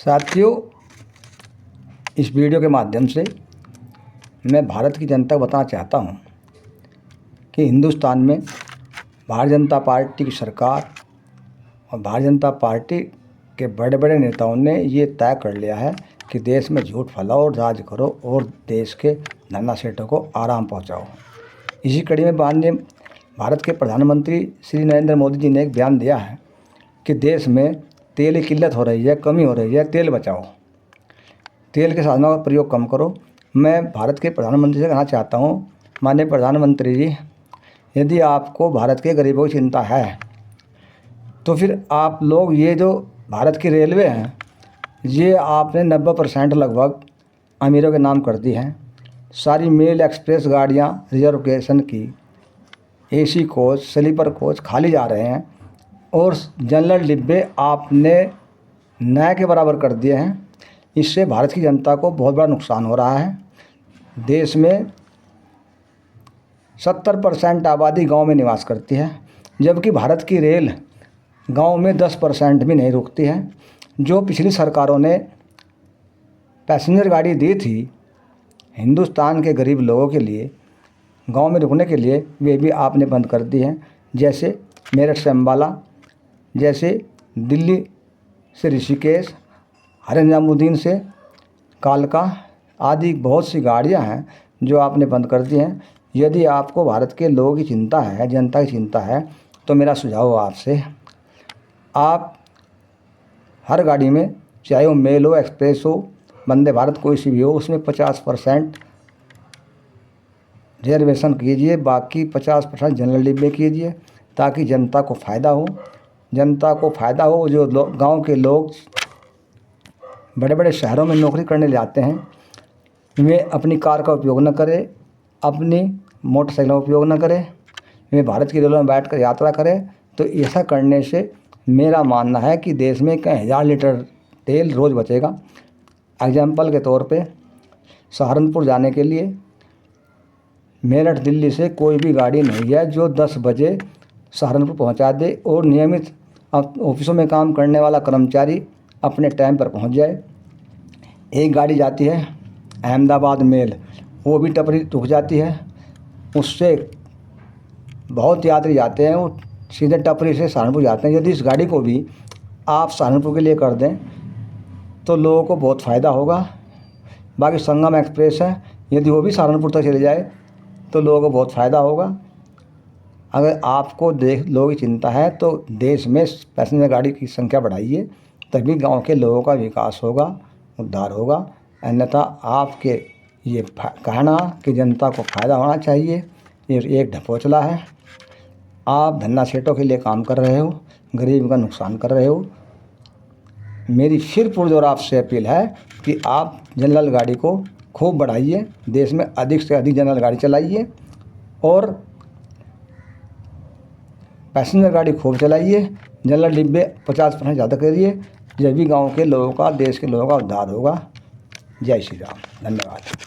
साथियों, इस वीडियो के माध्यम से मैं भारत की जनता को बताना चाहता हूं कि हिंदुस्तान में भारतीय जनता पार्टी की सरकार और भारतीय जनता पार्टी के बड़े बड़े नेताओं ने ये तय कर लिया है कि देश में झूठ फैलाओ और राज करो और देश के धन्ना सेठों को आराम पहुंचाओ। इसी कड़ी में माननीय भारत के प्रधानमंत्री श्री नरेंद्र मोदी जी ने एक बयान दिया है कि देश में तेल की किल्लत हो रही है, कमी हो रही है, तेल बचाओ, तेल के साधनों का प्रयोग कम करो। मैं भारत के प्रधानमंत्री से कहना चाहता हूँ, माननीय प्रधानमंत्री जी, यदि आपको भारत के गरीबों की चिंता है तो फिर आप लोग ये जो भारत की रेलवे हैं ये आपने 90% लगभग अमीरों के नाम कर दी हैं। सारी मेल एक्सप्रेस गाड़ियाँ रिजर्वेशन की, एसी कोच, स्लीपर कोच खाली जा रहे हैं और जनरल डिब्बे आपने नए के बराबर कर दिए हैं। इससे भारत की जनता को बहुत बड़ा नुकसान हो रहा है। देश में 70% आबादी गांव में निवास करती है, जबकि भारत की रेल गांव में 10% भी नहीं रुकती है। जो पिछली सरकारों ने पैसेंजर गाड़ी दी थी हिंदुस्तान के गरीब लोगों के लिए गांव में रुकने के लिए, वे भी आपने बंद कर दी हैं। जैसे मेरठ से अम्बाला, जैसे दिल्ली से ऋषिकेश, हरे निजामुद्दीन से कालका आदि बहुत सी गाड़ियां हैं जो आपने बंद कर दी हैं। यदि आपको भारत के लोगों की चिंता है, जनता की चिंता है, तो मेरा सुझाव आपसे, आप हर गाड़ी में, चाहे वो मेल हो, एक्सप्रेस हो, वंदे भारत कोई सी भी हो, उसमें 50% रिजर्वेशन कीजिए, बाकी 50% जनरल डिब्बे कीजिए, ताकि जनता को फ़ायदा हो। जनता को फ़ायदा हो। जो गांव के लोग बड़े बड़े शहरों में नौकरी करने ले जाते हैं, वे अपनी कार का उपयोग न करें, अपनी मोटरसाइकिल का उपयोग न करें, वे भारत की रेलों में बैठ कर यात्रा करें। तो ऐसा करने से मेरा मानना है कि देश में कई 1000 लीटर तेल रोज़ बचेगा। एग्जाम्पल के तौर पे सहारनपुर जाने के लिए मेरठ दिल्ली से कोई भी गाड़ी नहीं है जो 10 बजे सहारनपुर पहुंचा दे और नियमित ऑफिसों में काम करने वाला कर्मचारी अपने टाइम पर पहुंच जाए। एक गाड़ी जाती है अहमदाबाद मेल, वो भी टपरी रुक जाती है, उससे बहुत यात्री जाते हैं, वो सीधे टपरी से सहारनपुर जाते हैं। यदि इस गाड़ी को भी आप सहारनपुर के लिए कर दें तो लोगों को बहुत फ़ायदा होगा। बाकी संगम एक्सप्रेस है, यदि वो भी सहारनपुर तक चले जाए तो लोगों को बहुत फ़ायदा होगा। अगर आपको लोगों की चिंता है तो देश में पैसेंजर गाड़ी की संख्या बढ़ाइए, तभी गांव के लोगों का विकास होगा, उद्धार होगा। अन्यथा आपके ये कहना कि जनता को फ़ायदा होना चाहिए, ये एक ढकोसला है। आप धन्ना सेठों के लिए काम कर रहे हो, गरीब का नुकसान कर रहे हो। मेरी फिर पुरजोर आपसे अपील है कि आप जनरल गाड़ी को खूब बढ़ाइए, देश में अधिक से अधिक जनरल गाड़ी चलाइए और पैसेंजर गाड़ी खूब चलाइए। जनरल डिब्बे 50% ज़्यादा करिए, जब भी गाँव के लोगों का, देश के लोगों का उद्धार होगा। जय श्री राम। धन्यवाद।